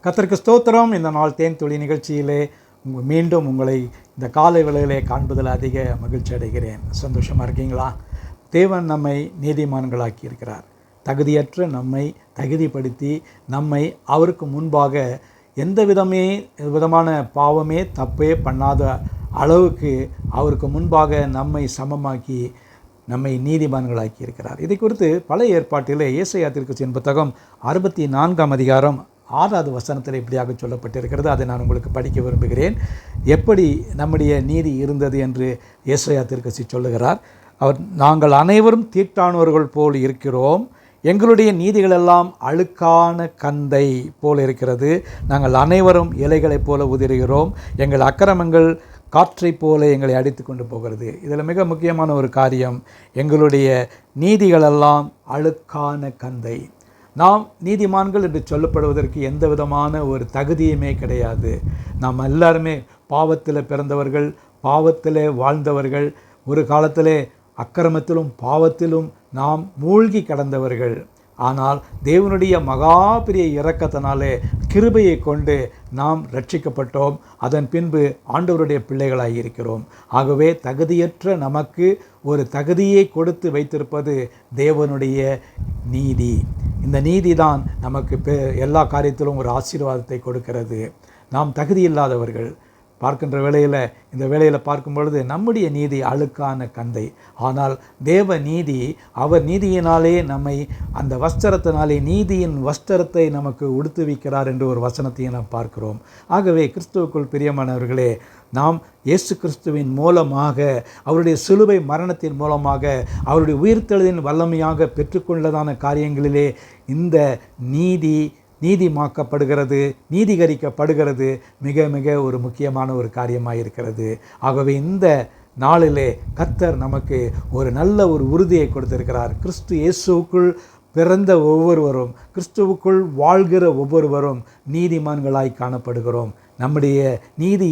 கர்த்தருக்கு ஸ்தோத்திரம். இந்த நாள் தேன் துளி நிகழ்ச்சியிலே மீண்டும் உங்களை இந்த காலை வேளையிலே காண்பதில் அதிக மகிழ்ச்சி அடைகிறேன். சந்தோஷமாக இருக்கீங்களா? தேவன் நம்மை நீதிமான்களாக்கி இருக்கிறார். தகுதியற்ற நம்மை தகுதிப்படுத்தி நம்மை அவருக்கு முன்பாக எந்த விதமான பாவமே தப்பே பண்ணாத அளவுக்கு அவருக்கு முன்பாக நம்மை சமமாக்கி நம்மை நீதிமான்களாக்கி இருக்கிறார். இதை குறித்து பழைய ஏற்பாட்டிலே ஏசாயா தீர்க்கதரிசியின் புத்தகம் 64ஆம் அதிகாரம் 6வது வசனத்தில் இப்படியாக சொல்லப்பட்டிருக்கிறது. அதை நான் உங்களுக்கு படிக்க விரும்புகிறேன். எப்படி நம்முடைய நீதி இருந்தது என்று ஏசாயா தீர்க்கதரிசி சொல்லுகிறார். நாங்கள் அனைவரும் தீட்டானவர்கள் போல் இருக்கிறோம், எங்களுடைய நீதிகளெல்லாம் அழுக்கான கந்தை போல் இருக்கிறது, நாங்கள் அனைவரும் இலைகளைப் போல உதிர்கிறோம், எங்கள் அக்கிரமங்கள் காற்றைப் போல எங்களை அடித்து கொண்டு போகிறது. இதில் மிக முக்கியமான ஒரு காரியம், எங்களுடைய நீதிகளெல்லாம் அழுக்கான கந்தை. நாம் நீதிமான்கள் என்று சொல்லப்படுவதற்கு எந்த விதமான ஒரு தகுதியுமே கிடையாது. நாம் எல்லாருமே பாவத்தில் பிறந்தவர்கள், பாவத்தில் வாழ்ந்தவர்கள், ஒரு காலத்திலே அக்கிரமத்திலும் பாவத்திலும் நாம் மூழ்கி கடந்தவர்கள். ஆனால் தேவனுடைய மகா பெரிய இரக்கத்தினாலே கிருபையை கொண்டு நாம் ரட்சிக்கப்பட்டோம். அதன் பின்பு ஆண்டவருடைய பிள்ளைகளாக இருக்கிறோம். ஆகவே தகுதியற்ற நமக்கு ஒரு தகுதியை கொடுத்து வைத்திருப்பது தேவனுடைய நீதி. இந்த நீதி தான் நமக்கு எல்லா காரியத்திலும் ஒரு ஆசீர்வாதத்தை கொடுக்கிறது. நாம் தகுதி இல்லாதவர்கள் பார்க்கின்ற வேளையில், இந்த வேளையில் பார்க்கும் பொழுது நம்முடைய நீதி அழுக்கான கந்தை. ஆனால் தேவ நீதி, அவர் நீதியினாலே நம்மை அந்த வஸ்திரத்தினாலே நீதியின் வஸ்திரத்தை நமக்கு உடுத்துவிக்கிறார் என்று ஒரு வசனத்தை நாம் பார்க்கிறோம். ஆகவே கிறிஸ்துவுக்குள் பிரியமானவர்களே, நாம் இயேசு கிறிஸ்துவின் மூலமாக, அவருடைய சிலுவை மரணத்தின் மூலமாக, அவருடைய உயிர்த்தெழுதலின் வல்லமையாக பெற்றுக்கொண்டதான காரியங்களிலே இந்த நீதிமாக்கப்படுகிறது, நீதிகரிக்கப்படுகிறது மிக மிக ஒரு முக்கியமான ஒரு காரியமாக இருக்கிறது. ஆகவே இந்த நாளிலே கர்த்தர் நமக்கு ஒரு நல்ல ஒரு உறுதியை கொடுத்திருக்கிறார். கிறிஸ்து இயேசுவுக்குள் பிறந்த ஒவ்வொருவரும், கிறிஸ்துவுக்குள் வாழ்கிற ஒவ்வொருவரும் நீதிமான்களாய் காணப்படுகிறோம். நம்முடைய நீதி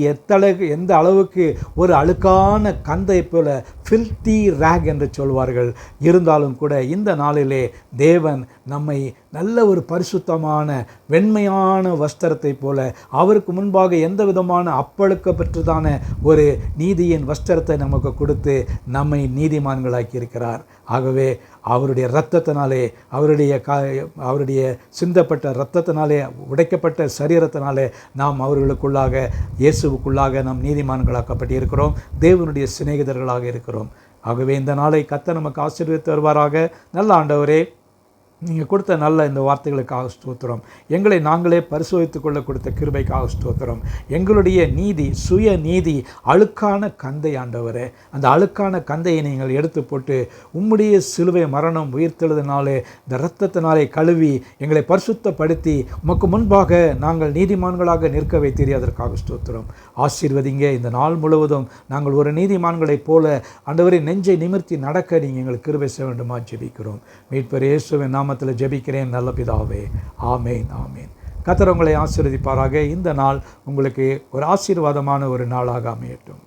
எந்த அளவுக்கு ஒரு அழுக்கான கந்தை போல, ஃபில்தி ரேக் என்று சொல்வார்கள். இருந்தாலும் கூட இந்த நாளிலே தேவன் நம்மை நல்ல ஒரு பரிசுத்தமான வெண்மையான வஸ்திரத்தை போல, அவருக்கு முன்பாக எந்த விதமான அப்பழுக்கப்பட்டதான ஒரு நீதியின் வஸ்திரத்தை நமக்கு கொடுத்து நம்மை நீதிமான்களாக்கி இருக்கிறார். ஆகவே அவருடைய இரத்தத்தினாலே, அவருடைய சிந்தப்பட்ட இரத்தத்தினாலே, உடைக்கப்பட்ட சரீரத்தினாலே நாம் அவர்களுக்குள்ளாக, இயேசுவுக்குள்ளாக நாம் நீதிமான்களாக்கப்பட்டு இருக்கிறோம், தேவனுடைய சிநேகிதர்களாக இருக்கிறோம். ஆகவே இந்த நாளை கர்த்தர் நமக்கு ஆசீர்வதித்து வருவாராக. நல்ல ஆண்டவரே, நீங்கள் கொடுத்த நல்ல இந்த வார்த்தைகளுக்காக ஸ்தோத்திரம். எங்களை நாங்களே பரிசோதித்துக் கொள்ள கொடுத்த கிருபைக்காக ஸ்தோத்திரம். எங்களுடைய நீதி, சுய நீதி அழுக்கான கந்தை ஆண்டவரே. அந்த அழுக்கான கந்தையை நீங்கள் எடுத்து போட்டு உம்முடைய சிலுவை மரணம் உயிர்த்தெழுதினாலே, இந்த இரத்தத்தினாலே கழுவி எங்களை பரிசுத்தப்படுத்தி உமக்கு முன்பாக நாங்கள் நீதிமான்களாக நிற்க வைத்தீரே, அதற்காக ஸ்தோத்திரம். ஆசீர்வதிங்க. இந்த நாள் முழுவதும் நாங்கள் ஒரு நீதிமான்களைப் போல ஆண்டவரே நெஞ்சை நிமிர்த்தி நடக்க நீங்கள் எங்களுக்கு கிருபை செய்ய வேண்டுமா ஜெபிக்கிறோம். மீட்பர் இயேசுவின் நாமத்தில் ஜெபிக்கிறேன் நல்ல பிதாவே. ஆமேன், ஆமேன். கர்த்தர் உங்களை ஆசீர்வதிப்பாராக. இந்த நாள் உங்களுக்கு ஒரு ஆசீர்வாதமான ஒரு நாளாக அமையட்டும்.